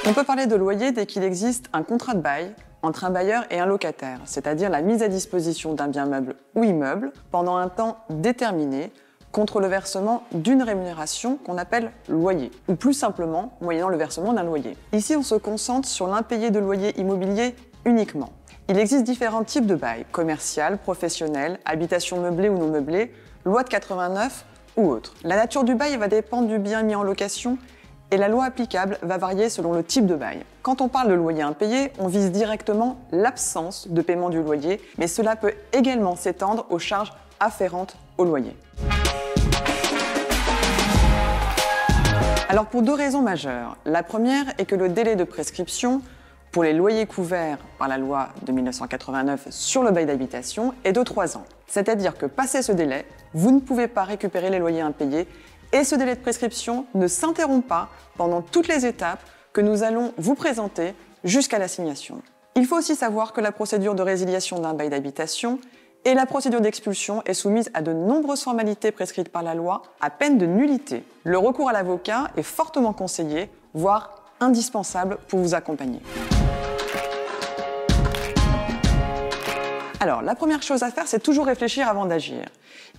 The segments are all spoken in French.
On peut parler de loyer dès qu'il existe un contrat de bail entre un bailleur et un locataire, c'est-à-dire la mise à disposition d'un bien meuble ou immeuble pendant un temps déterminé contre le versement d'une rémunération qu'on appelle loyer, ou plus simplement moyennant le versement d'un loyer. Ici, on se concentre sur l'impayé de loyer immobilier uniquement. Il existe différents types de bail, commercial, professionnel, habitation meublée ou non meublée, loi de 89 ou autre. La nature du bail va dépendre du bien mis en location et la loi applicable va varier selon le type de bail. Quand on parle de loyer impayé, on vise directement l'absence de paiement du loyer, mais cela peut également s'étendre aux charges afférentes au loyer. Alors pour deux raisons majeures. La première est que le délai de prescription pour les loyers couverts par la loi de 1989 sur le bail d'habitation est de 3 ans. C'est-à-dire que passé ce délai, vous ne pouvez pas récupérer les loyers impayés et ce délai de prescription ne s'interrompt pas pendant toutes les étapes que nous allons vous présenter jusqu'à l'assignation. Il faut aussi savoir que la procédure de résiliation d'un bail d'habitation et la procédure d'expulsion est soumise à de nombreuses formalités prescrites par la loi à peine de nullité. Le recours à l'avocat est fortement conseillé, voire indispensable pour vous accompagner. Alors, la première chose à faire, c'est toujours réfléchir avant d'agir.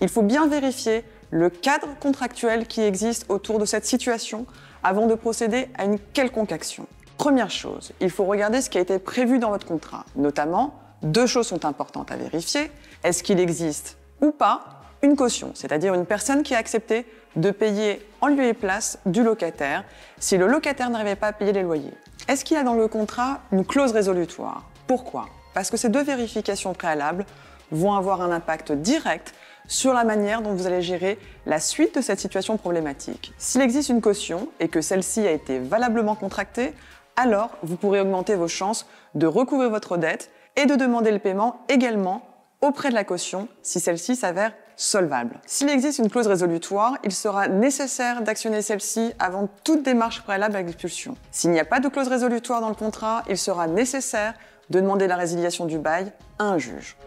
Il faut bien vérifier le cadre contractuel qui existe autour de cette situation avant de procéder à une quelconque action. Première chose, il faut regarder ce qui a été prévu dans votre contrat. Notamment, deux choses sont importantes à vérifier. Est-ce qu'il existe ou pas une caution, c'est-à-dire une personne qui a accepté de payer en lieu et place du locataire si le locataire n'arrivait pas à payer les loyers? Est-ce qu'il y a dans le contrat une clause résolutoire? Pourquoi? Parce que ces deux vérifications préalables vont avoir un impact direct sur la manière dont vous allez gérer la suite de cette situation problématique. S'il existe une caution et que celle-ci a été valablement contractée, alors vous pourrez augmenter vos chances de recouvrer votre dette et de demander le paiement également auprès de la caution si celle-ci s'avère solvable. S'il existe une clause résolutoire, il sera nécessaire d'actionner celle-ci avant toute démarche préalable à l'expulsion. S'il n'y a pas de clause résolutoire dans le contrat, il sera nécessaire de demander la résiliation du bail à un juge.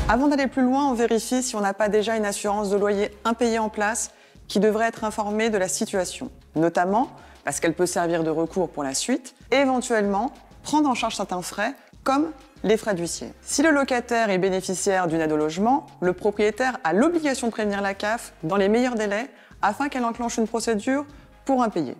Avant d'aller plus loin, on vérifie si on n'a pas déjà une assurance de loyer impayé en place qui devrait être informée de la situation, notamment parce qu'elle peut servir de recours pour la suite et éventuellement prendre en charge certains frais comme les frais d'huissier. Si le locataire est bénéficiaire d'une aide au logement, le propriétaire a l'obligation de prévenir la CAF dans les meilleurs délais afin qu'elle enclenche une procédure pour impayé.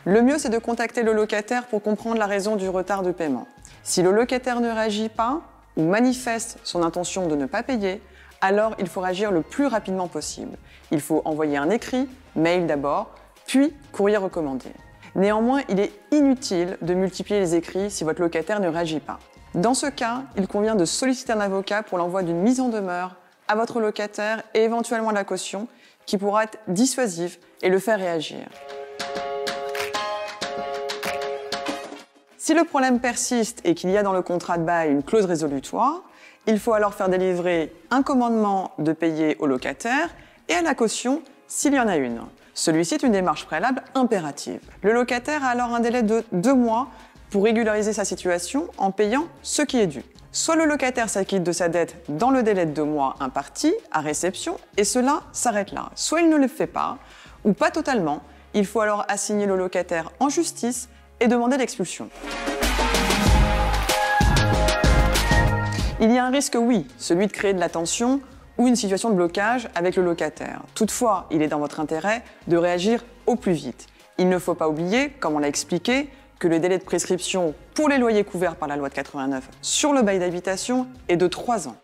Le mieux, c'est de contacter le locataire pour comprendre la raison du retard de paiement. Si le locataire ne réagit pas ou manifeste son intention de ne pas payer, alors il faut agir le plus rapidement possible. Il faut envoyer un écrit, mail d'abord, puis courrier recommandé. Néanmoins, il est inutile de multiplier les écrits si votre locataire ne réagit pas. Dans ce cas, il convient de solliciter un avocat pour l'envoi d'une mise en demeure à votre locataire et éventuellement la caution qui pourra être dissuasive et le faire réagir. Si le problème persiste et qu'il y a dans le contrat de bail une clause résolutoire, il faut alors faire délivrer un commandement de payer au locataire et à la caution s'il y en a une. Celui-ci est une démarche préalable impérative. Le locataire a alors un délai de 2 mois pour régulariser sa situation en payant ce qui est dû. Soit le locataire s'acquitte de sa dette dans le délai de 2 mois imparti à réception et cela s'arrête là. Soit il ne le fait pas ou pas totalement. Il faut alors assigner le locataire en justice et demander l'expulsion. Il y a un risque, oui, celui de créer de la tension ou une situation de blocage avec le locataire. Toutefois, il est dans votre intérêt de réagir au plus vite. Il ne faut pas oublier, comme on l'a expliqué, que le délai de prescription pour les loyers couverts par la loi de 89 sur le bail d'habitation est de 3 ans.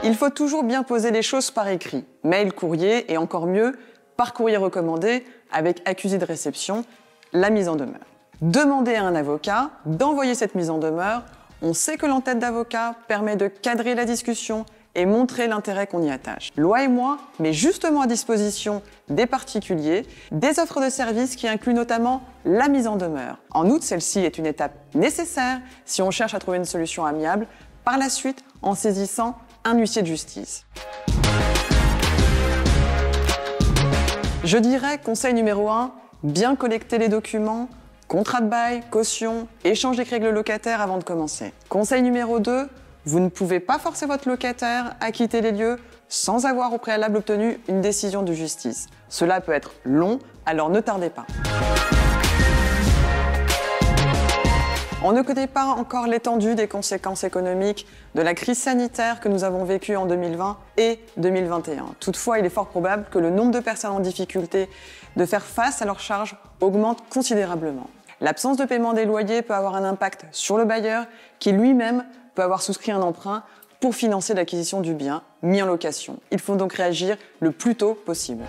Il faut toujours bien poser les choses par écrit, mail, courrier et encore mieux, par courrier recommandé avec accusé de réception, la mise en demeure. Demandez à un avocat d'envoyer cette mise en demeure. On sait que l'entête d'avocat permet de cadrer la discussion et montrer l'intérêt qu'on y attache. Loi et moi met justement à disposition des particuliers des offres de services qui incluent notamment la mise en demeure. En outre, celle-ci est une étape nécessaire si on cherche à trouver une solution amiable, par la suite en saisissant un huissier de justice. Je dirais conseil numéro 1, bien collecter les documents, contrat de bail, caution, échange d'écrit avec le locataire avant de commencer. Conseil numéro 2, Vous ne pouvez pas forcer votre locataire à quitter les lieux sans avoir au préalable obtenu une décision de justice. Cela peut être long, alors ne tardez pas. On ne connaît pas encore l'étendue des conséquences économiques de la crise sanitaire que nous avons vécue en 2020 et 2021. Toutefois, il est fort probable que le nombre de personnes en difficulté de faire face à leurs charges augmente considérablement. L'absence de paiement des loyers peut avoir un impact sur le bailleur qui lui-même peut avoir souscrit un emprunt pour financer l'acquisition du bien mis en location. Il faut donc réagir le plus tôt possible.